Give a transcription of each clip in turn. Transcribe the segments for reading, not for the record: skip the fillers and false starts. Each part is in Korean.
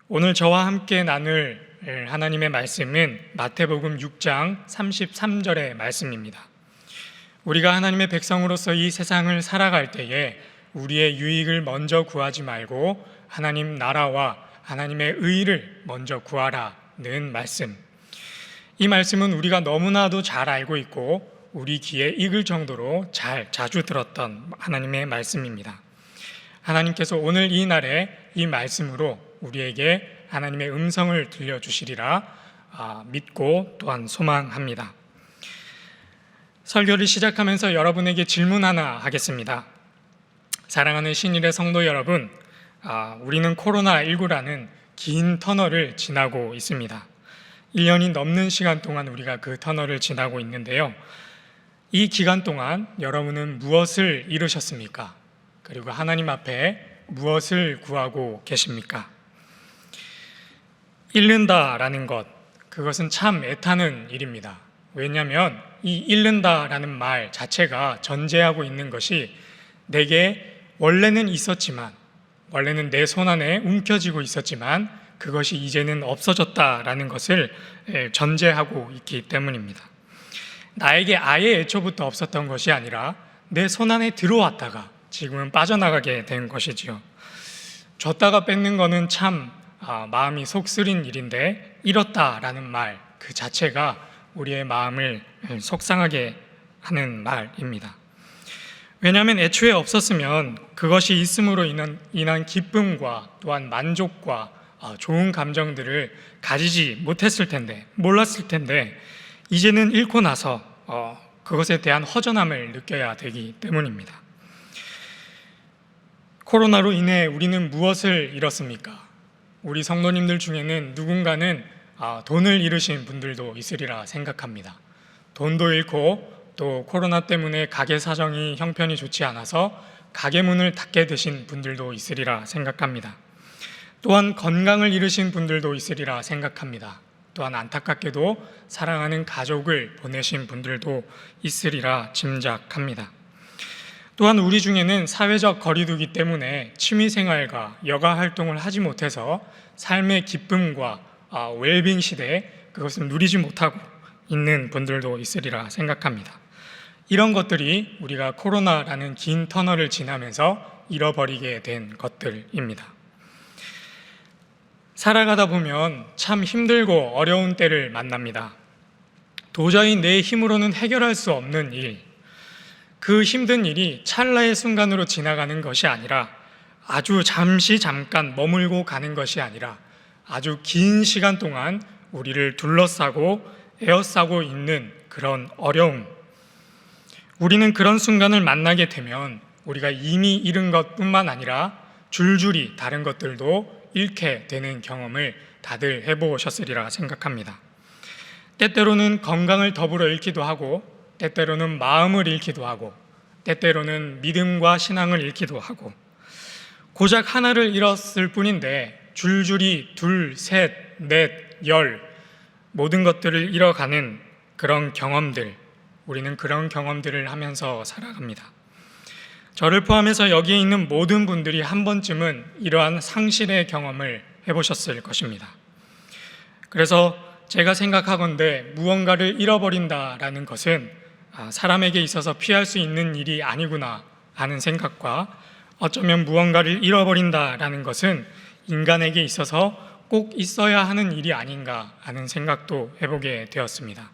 오늘 저와 함께 나눌 하나님의 말씀은 마태복음 6장 33절의 말씀입니다. 우리가 하나님의 백성으로서 이 세상을 살아갈 때에 우리의 유익을 먼저 구하지 말고 하나님 나라와 하나님의 의를 먼저 구하라는 말씀. 이 말씀은 우리가 너무나도 잘 알고 있고 우리 귀에 익을 정도로 자주 들었던 하나님의 말씀입니다. 하나님께서 오늘 이 날에 이 말씀으로 우리에게 하나님의 음성을 들려주시리라 믿고 또한 소망합니다. 설교를 시작하면서 여러분에게 질문 하나 하겠습니다. 사랑하는 신일의 성도 여러분, 우리는 코로나19라는 긴 터널을 지나고 있습니다. 1년이 넘는 시간 동안 우리가 그 터널을 지나고 있는데요. 이 기간 동안 여러분은 무엇을 이루셨습니까? 그리고 하나님 앞에 무엇을 구하고 계십니까? 잃는다라는 것, 그것은 참 애타는 일입니다. 왜냐하면 이 잃는다라는 말 자체가 전제하고 있는 것이 내게 원래는 있었지만, 원래는 내 손안에 움켜쥐고 있었지만 그것이 이제는 없어졌다라는 것을 전제하고 있기 때문입니다. 나에게 아예 애초부터 없었던 것이 아니라 내 손안에 들어왔다가 지금은 빠져나가게 된 것이지요. 줬다가 뺏는 거는 참 마음이 속쓰린 일인데, 잃었다라는 말 그 자체가 우리의 마음을 속상하게 하는 말입니다. 왜냐하면 애초에 없었으면 그것이 있음으로 인한 기쁨과 또한 만족과 좋은 감정들을 가지지 못했을 텐데, 몰랐을 텐데, 이제는 잃고 나서 그것에 대한 허전함을 느껴야 되기 때문입니다. 코로나로 인해 우리는 무엇을 잃었습니까? 우리 성도님들 중에는 누군가는 돈을 잃으신 분들도 있으리라 생각합니다. 돈도 잃고 또 코로나 때문에 가게 사정이 형편이 좋지 않아서 가게 문을 닫게 되신 분들도 있으리라 생각합니다. 또한 건강을 잃으신 분들도 있으리라 생각합니다. 또한 안타깝게도 사랑하는 가족을 보내신 분들도 있으리라 짐작합니다. 또한 우리 중에는 사회적 거리두기 때문에 취미생활과 여가 활동을 하지 못해서 삶의 기쁨과 웰빙 시대에 그것을 누리지 못하고 있는 분들도 있으리라 생각합니다. 이런 것들이 우리가 코로나라는 긴 터널을 지나면서 잃어버리게 된 것들입니다. 살아가다 보면 참 힘들고 어려운 때를 만납니다. 도저히 내 힘으로는 해결할 수 없는 일, 그 힘든 일이 찰나의 순간으로 지나가는 것이 아니라 아주 잠깐 머물고 가는 것이 아니라 아주 긴 시간 동안 우리를 둘러싸고 에워싸고 있는 그런 어려움. 우리는 그런 순간을 만나게 되면 우리가 이미 잃은 것뿐만 아니라 줄줄이 다른 것들도 잃게 되는 경험을 다들 해보셨으리라 생각합니다. 때때로는 건강을 더불어 잃기도 하고, 때때로는 마음을 잃기도 하고, 때때로는 믿음과 신앙을 잃기도 하고, 고작 하나를 잃었을 뿐인데 줄줄이 둘, 셋, 넷, 열 모든 것들을 잃어가는 그런 경험들, 우리는 그런 경험들을 하면서 살아갑니다. 저를 포함해서 여기에 있는 모든 분들이 한 번쯤은 이러한 상실의 경험을 해보셨을 것입니다. 그래서 제가 생각하건대 무언가를 잃어버린다라는 것은 사람에게 있어서 피할 수 있는 일이 아니구나 하는 생각과, 어쩌면 무언가를 잃어버린다라는 것은 인간에게 있어서 꼭 있어야 하는 일이 아닌가 하는 생각도 해보게 되었습니다.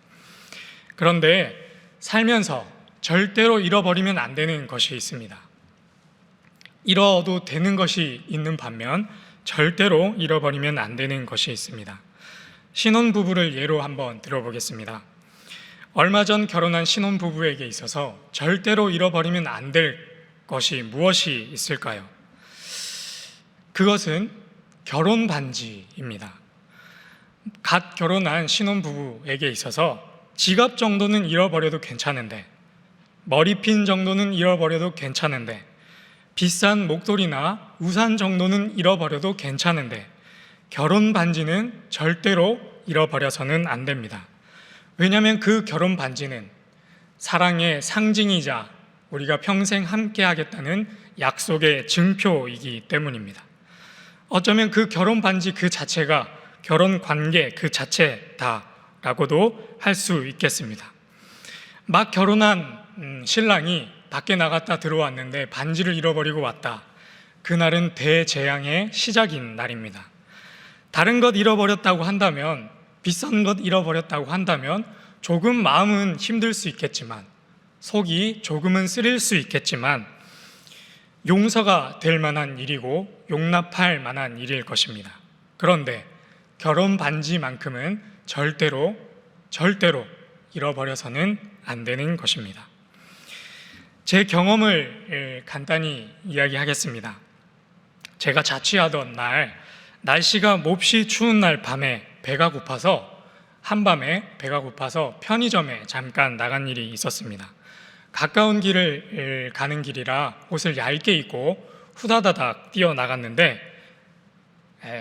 그런데 살면서 절대로 잃어버리면 안 되는 것이 있습니다. 잃어도 되는 것이 있는 반면 절대로 잃어버리면 안 되는 것이 있습니다. 신혼부부를 예로 한번 들어보겠습니다. 얼마 전 결혼한 신혼부부에게 있어서 절대로 잃어버리면 안 될 것이 무엇이 있을까요? 그것은 결혼 반지입니다. 갓 결혼한 신혼부부에게 있어서 지갑 정도는 잃어버려도 괜찮은데, 머리핀 정도는 잃어버려도 괜찮은데, 비싼 목도리나 우산 정도는 잃어버려도 괜찮은데, 결혼 반지는 절대로 잃어버려서는 안 됩니다. 왜냐하면 그 결혼 반지는 사랑의 상징이자 우리가 평생 함께 하겠다는 약속의 증표이기 때문입니다. 어쩌면 그 결혼 반지 그 자체가 결혼 관계 그 자체다라고도 할 수 있겠습니다. 막 결혼한 신랑이 밖에 나갔다 들어왔는데 반지를 잃어버리고 왔다. 그날은 대재앙의 시작인 날입니다. 다른 것 잃어버렸다고 한다면, 비싼 것 잃어버렸다고 한다면 조금 마음은 힘들 수 있겠지만, 속이 조금은 쓰릴 수 있겠지만 용서가 될 만한 일이고 용납할 만한 일일 것입니다. 그런데 결혼 반지만큼은 절대로 잃어버려서는 안 되는 것입니다. 제 경험을 간단히 이야기하겠습니다. 제가 자취하던 날, 날씨가 몹시 추운 날 밤에 한밤에 배가 고파서 편의점에 잠깐 나간 일이 있었습니다. 가까운 길을 가는 길이라 옷을 얇게 입고 후다다닥 뛰어나갔는데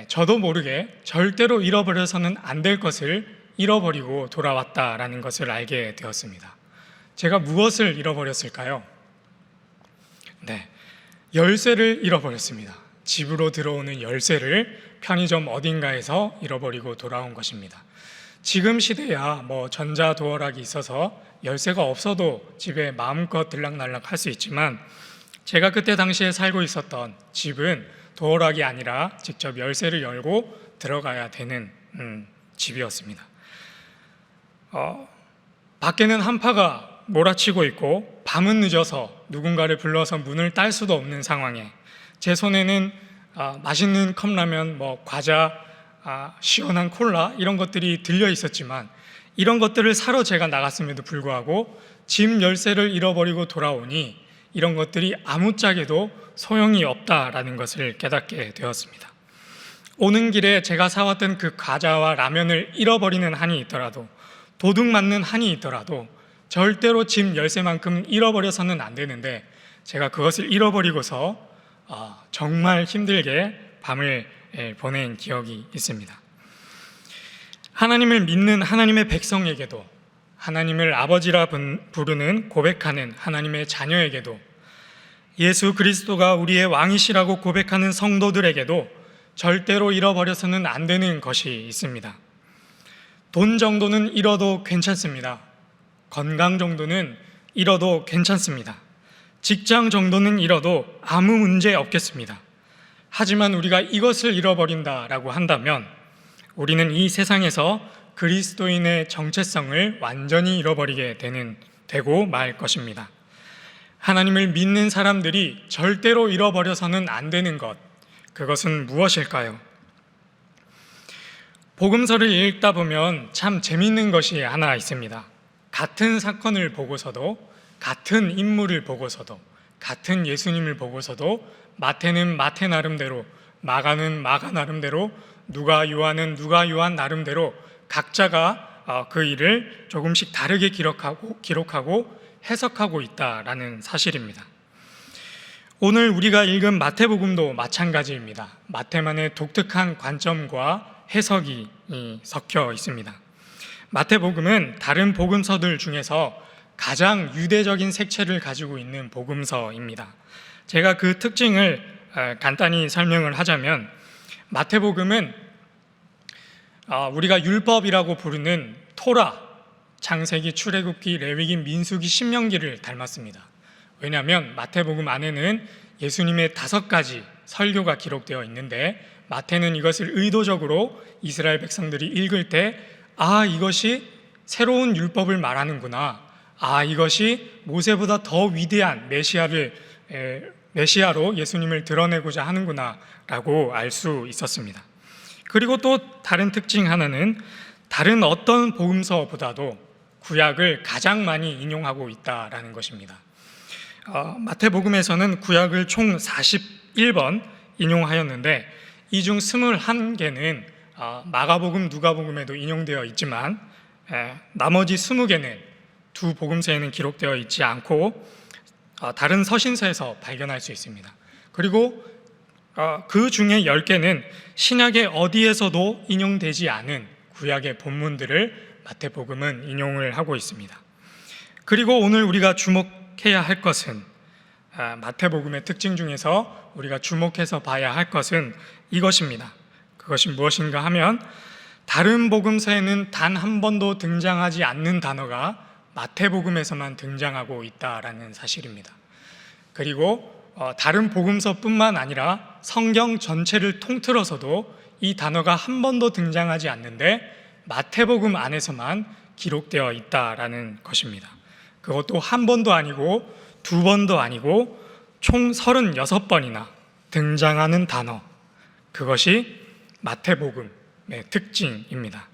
저도 모르게 절대로 잃어버려서는 안 될 것을 잃어버리고 돌아왔다라는 것을 알게 되었습니다. 제가 무엇을 잃어버렸을까요? 열쇠를 잃어버렸습니다. 집으로 들어오는 열쇠를 편의점 어딘가에서 잃어버리고 돌아온 것입니다. 지금 시대야 전자도어락이 있어서 열쇠가 없어도 집에 마음껏 들락날락 할 수 있지만, 제가 그때 당시에 살고 있었던 집은 도어락이 아니라 직접 열쇠를 열고 들어가야 되는 집이었습니다. 밖에는 한파가 몰아치고 있고 밤은 늦어서 누군가를 불러서 문을 딸 수도 없는 상황에 제 손에는 맛있는 컵라면, 과자, 시원한 콜라 이런 것들이 들려 있었지만, 이런 것들을 사러 제가 나갔음에도 불구하고 집 열쇠를 잃어버리고 돌아오니 이런 것들이 아무짝에도 소용이 없다라는 것을 깨닫게 되었습니다. 오는 길에 제가 사왔던 그 과자와 라면을 잃어버리는 한이 있더라도, 도둑 맞는 한이 있더라도 절대로 집 열쇠만큼 잃어버려서는 안 되는데, 제가 그것을 잃어버리고서 정말 힘들게 밤을 보낸 기억이 있습니다. 하나님을 믿는 하나님의 백성에게도, 하나님을 아버지라 부르는 고백하는 하나님의 자녀에게도, 예수 그리스도가 우리의 왕이시라고 고백하는 성도들에게도 절대로 잃어버려서는 안 되는 것이 있습니다. 돈 정도는 잃어도 괜찮습니다. 건강 정도는 잃어도 괜찮습니다. 직장 정도는 잃어도 아무 문제 없겠습니다. 하지만 우리가 이것을 잃어버린다라고 한다면 우리는 이 세상에서 그리스도인의 정체성을 완전히 잃어버리게 되고 말 것입니다. 하나님을 믿는 사람들이 절대로 잃어버려서는 안 되는 것, 그것은 무엇일까요? 복음서를 읽다 보면 참 재미있는 것이 하나 있습니다. 같은 사건을 보고서도, 같은 인물을 보고서도, 같은 예수님을 보고서도 마태는 마태 나름대로, 마가는 마가 나름대로, 누가 요한은 누가 요한 나름대로 각자가 그 일을 조금씩 다르게 기록하고 해석하고 있다라는 사실입니다. 오늘 우리가 읽은 마태복음도 마찬가지입니다. 마태만의 독특한 관점과 해석이 섞여 있습니다. 마태복음은 다른 복음서들 중에서 가장 유대적인 색채를 가지고 있는 복음서입니다. 제가 그 특징을 간단히 설명을 하자면, 마태복음은 우리가 율법이라고 부르는 토라, 창세기, 출애굽기, 레위기, 민수기, 신명기를 닮았습니다. 왜냐하면 마태복음 안에는 예수님의 5가지 설교가 기록되어 있는데, 마태는 이것을 의도적으로 이스라엘 백성들이 읽을 때 이것이 새로운 율법을 말하는구나, 이것이 모세보다 더 위대한 메시아로 예수님을 드러내고자 하는구나 라고 알 수 있었습니다. 그리고 또 다른 특징 하나는 다른 어떤 복음서보다도 구약을 가장 많이 인용하고 있다라는 것입니다. 마태복음에서는 구약을 총 41번 인용하였는데, 이 중 21개는 마가복음, 누가복음에도 인용되어 있지만 나머지 20개는 두 복음서에는 기록되어 있지 않고 다른 서신서에서 발견할 수 있습니다. 그리고 그 중에 10개는 신약의 어디에서도 인용되지 않은 구약의 본문들을 마태복음은 인용을 하고 있습니다. 그리고 오늘 우리가 주목해야 할 것은 마태복음의 특징 중에서 우리가 주목해서 봐야 할 것은 이것입니다. 그것이 무엇인가 하면 다른 복음서에는 단 한 번도 등장하지 않는 단어가 마태복음에서만 등장하고 있다라는 사실입니다. 그리고 다른 복음서뿐만 아니라 성경 전체를 통틀어서도 이 단어가 한 번도 등장하지 않는데 마태복음 안에서만 기록되어 있다라는 것입니다. 그것도 한 번도 아니고 두 번도 아니고 총 36번이나 등장하는 단어, 그것이 마태복음의 특징입니다.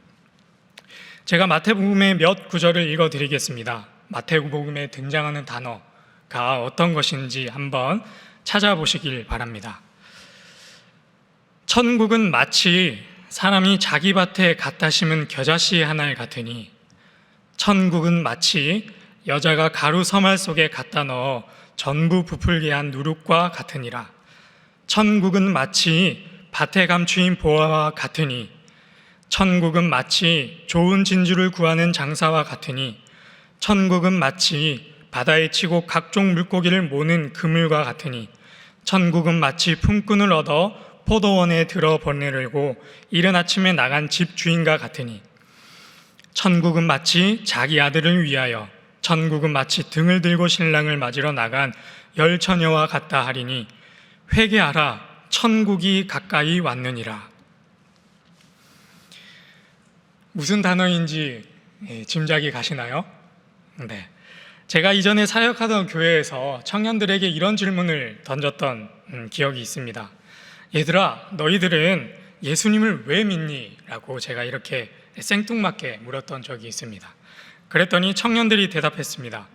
제가 마태복음의 몇 구절을 읽어드리겠습니다. 마태복음에 등장하는 단어가 어떤 것인지 한번 찾아보시길 바랍니다. 천국은 마치 사람이 자기 밭에 갖다 심은 겨자씨 하나를 같으니, 천국은 마치 여자가 가루 서말 속에 갖다 넣어 전부 부풀게 한 누룩과 같으니라. 천국은 마치 밭에 감추인 보화와 같으니, 천국은 마치 좋은 진주를 구하는 장사와 같으니, 천국은 마치 바다에 치고 각종 물고기를 모는 그물과 같으니, 천국은 마치 품꾼을 얻어 포도원에 들어 보내려고 이른 아침에 나간 집 주인과 같으니, 천국은 마치 자기 아들을 위하여, 천국은 마치 등을 들고 신랑을 맞으러 나간 열 처녀와 같다 하리니, 회개하라, 천국이 가까이 왔느니라. 무슨 단어인지 짐작이 가시나요? 네. 제가 이전에 사역하던 교회에서 청년들에게 이런 질문을 던졌던 기억이 있습니다. 얘들아, 너희들은 예수님을 왜 믿니? 라고 제가 이렇게 생뚱맞게 물었던 적이 있습니다. 그랬더니 청년들이 대답했습니다.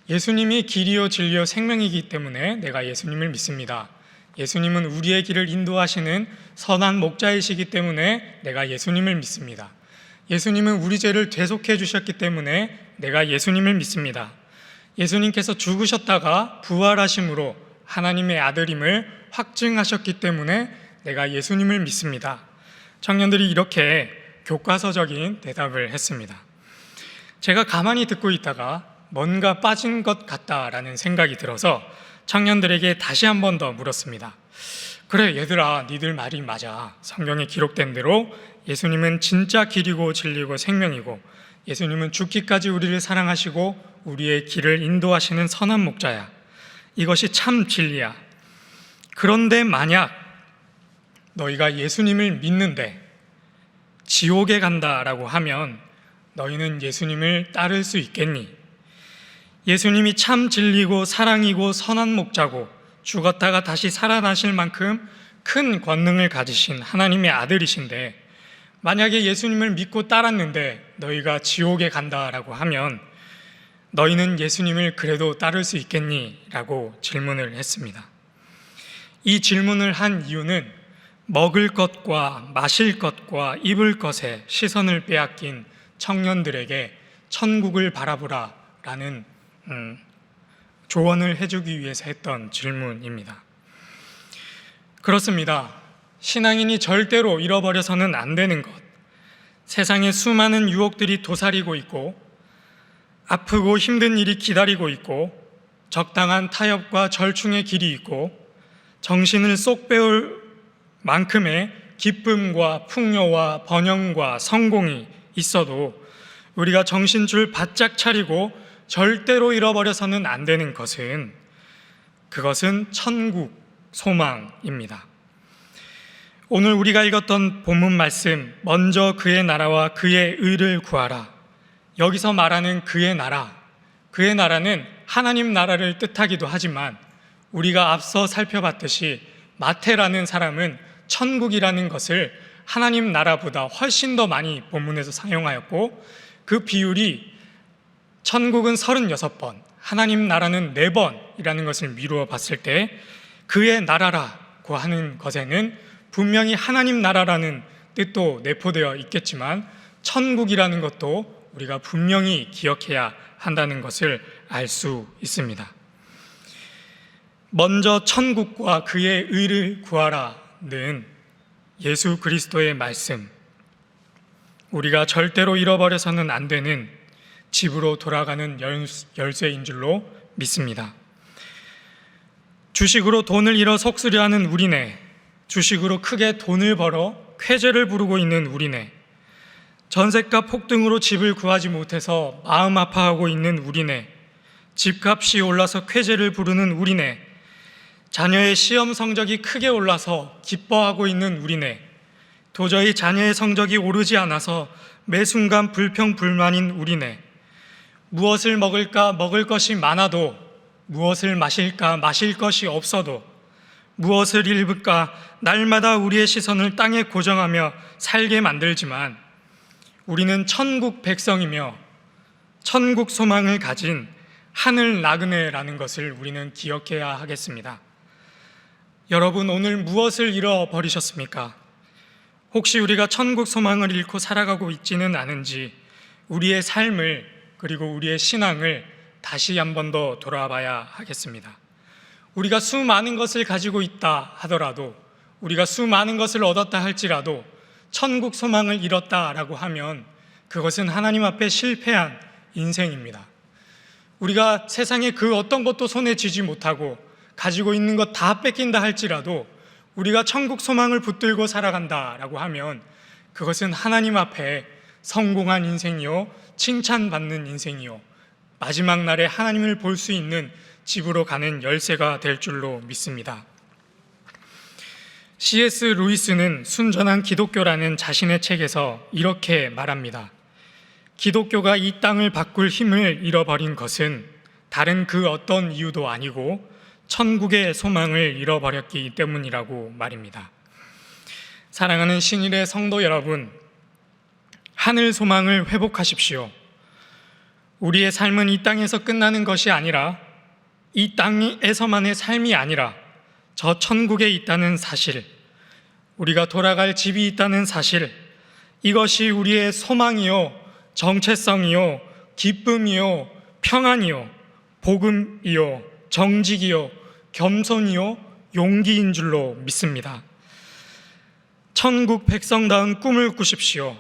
예수님이 길이요 진리요 생명이기 때문에 내가 예수님을 믿습니다. 예수님은 우리의 길을 인도하시는 선한 목자이시기 때문에 내가 예수님을 믿습니다. 예수님은 우리 죄를 대속해 주셨기 때문에 내가 예수님을 믿습니다. 예수님께서 죽으셨다가 부활하심으로 하나님의 아들임을 확증하셨기 때문에 내가 예수님을 믿습니다. 청년들이 이렇게 교과서적인 대답을 했습니다. 제가 가만히 듣고 있다가 뭔가 빠진 것 같다라는 생각이 들어서 청년들에게 다시 한 번 더 물었습니다. 그래, 얘들아, 니들 말이 맞아. 성경에 기록된 대로 예수님은 진짜 길이고 진리고 생명이고, 예수님은 죽기까지 우리를 사랑하시고 우리의 길을 인도하시는 선한 목자야. 이것이 참 진리야. 그런데 만약 너희가 예수님을 믿는데 지옥에 간다라고 하면 너희는 예수님을 따를 수 있겠니? 예수님이 참 진리고 사랑이고 선한 목자고 죽었다가 다시 살아나실 만큼 큰 권능을 가지신 하나님의 아들이신데, 만약에 예수님을 믿고 따랐는데 너희가 지옥에 간다라고 하면 너희는 예수님을 그래도 따를 수 있겠니? 라고 질문을 했습니다. 이 질문을 한 이유는 먹을 것과 마실 것과 입을 것에 시선을 빼앗긴 청년들에게 천국을 바라보라 라는 조언을 해주기 위해서 했던 질문입니다. 그렇습니다. 신앙인이 절대로 잃어버려서는 안 되는 것, 세상에 수많은 유혹들이 도사리고 있고 아프고 힘든 일이 기다리고 있고 적당한 타협과 절충의 길이 있고 정신을 쏙 빼올 만큼의 기쁨과 풍요와 번영과 성공이 있어도 우리가 정신줄 바짝 차리고 절대로 잃어버려서는 안 되는 것은, 그것은 천국 소망입니다. 오늘 우리가 읽었던 본문 말씀, 먼저 그의 나라와 그의 의를 구하라. 여기서 말하는 그의 나라는 하나님 나라를 뜻하기도 하지만 우리가 앞서 살펴봤듯이 마태라는 사람은 천국이라는 것을 하나님 나라보다 훨씬 더 많이 본문에서 사용하였고, 그 비율이 천국은 36번, 하나님 나라는 4번이라는 것을 미루어 봤을 때 그의 나라라고 하는 것에는 분명히 하나님 나라라는 뜻도 내포되어 있겠지만 천국이라는 것도 우리가 분명히 기억해야 한다는 것을 알 수 있습니다. 먼저 천국과 그의 의를 구하라는 예수 그리스도의 말씀, 우리가 절대로 잃어버려서는 안 되는 집으로 돌아가는 열쇠인 줄로 믿습니다. 주식으로 돈을 잃어 속쓰려하는 우리네, 주식으로 크게 돈을 벌어 쾌재를 부르고 있는 우리네, 전셋값 폭등으로 집을 구하지 못해서 마음 아파하고 있는 우리네, 집값이 올라서 쾌재를 부르는 우리네, 자녀의 시험 성적이 크게 올라서 기뻐하고 있는 우리네, 도저히 자녀의 성적이 오르지 않아서 매 순간 불평불만인 우리네, 무엇을 먹을까 먹을 것이 많아도, 무엇을 마실까 마실 것이 없어도, 무엇을 입을까 날마다 우리의 시선을 땅에 고정하며 살게 만들지만, 우리는 천국 백성이며 천국 소망을 가진 하늘 나그네라는 것을 우리는 기억해야 하겠습니다. 여러분, 오늘 무엇을 잃어버리셨습니까? 혹시 우리가 천국 소망을 잃고 살아가고 있지는 않은지 우리의 삶을, 그리고 우리의 신앙을 다시 한 번 더 돌아봐야 하겠습니다. 우리가 수많은 것을 가지고 있다 하더라도, 우리가 수많은 것을 얻었다 할지라도 천국 소망을 잃었다라고 하면 그것은 하나님 앞에 실패한 인생입니다. 우리가 세상에 그 어떤 것도 손에 쥐지 못하고 가지고 있는 것 다 뺏긴다 할지라도 우리가 천국 소망을 붙들고 살아간다라고 하면 그것은 하나님 앞에 성공한 인생이요, 칭찬받는 인생이요, 마지막 날에 하나님을 볼 수 있는 집으로 가는 열쇠가 될 줄로 믿습니다. C.S. 루이스는 순전한 기독교라는 자신의 책에서 이렇게 말합니다. 기독교가 이 땅을 바꿀 힘을 잃어버린 것은 다른 그 어떤 이유도 아니고 천국의 소망을 잃어버렸기 때문이라고 말입니다. 사랑하는 신일의 성도 여러분, 하늘 소망을 회복하십시오. 우리의 삶은 이 땅에서 끝나는 것이 아니라, 이 땅에서만의 삶이 아니라 저 천국에 있다는 사실, 우리가 돌아갈 집이 있다는 사실, 이것이 우리의 소망이요, 정체성이요, 기쁨이요, 평안이요, 복음이요, 정직이요, 겸손이요, 용기인 줄로 믿습니다. 천국 백성다운 꿈을 꾸십시오.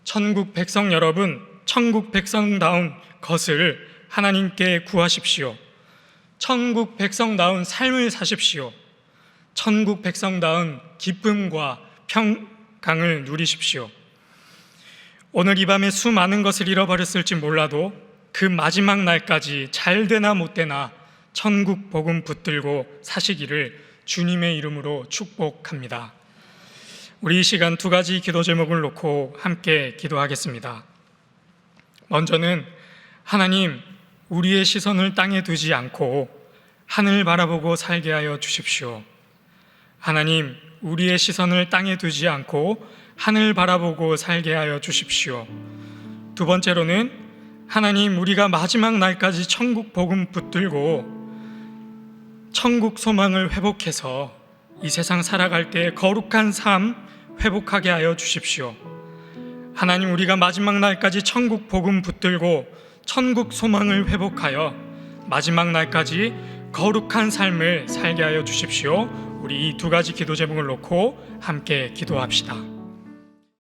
천국 백성 여러분, 천국 백성다운 것을 하나님께 구하십시오. 천국 백성다운 삶을 사십시오. 천국 백성다운 기쁨과 평강을 누리십시오. 오늘 이 밤에 수많은 것을 잃어버렸을지 몰라도 그 마지막 날까지 잘 되나 못 되나 천국 복음 붙들고 사시기를 주님의 이름으로 축복합니다. 우리 이 시간 두 가지 기도 제목을 놓고 함께 기도하겠습니다. 먼저는 하나님, 우리의 시선을 땅에 두지 않고 하늘 바라보고 살게 하여 주십시오. 하나님, 우리의 시선을 땅에 두지 않고 하늘 바라보고 살게 하여 주십시오. 두 번째로는 하나님, 우리가 마지막 날까지 천국 복음 붙들고 천국 소망을 회복해서 이 세상 살아갈 때 거룩한 삶 회복하게 하여 주십시오. 하나님, 우리가 마지막 날까지 천국 복음 붙들고 천국 소망을 회복하여 마지막 날까지 거룩한 삶을 살게 하여 주십시오. 우리 이 두 가지 기도 제목을 놓고 함께 기도합시다.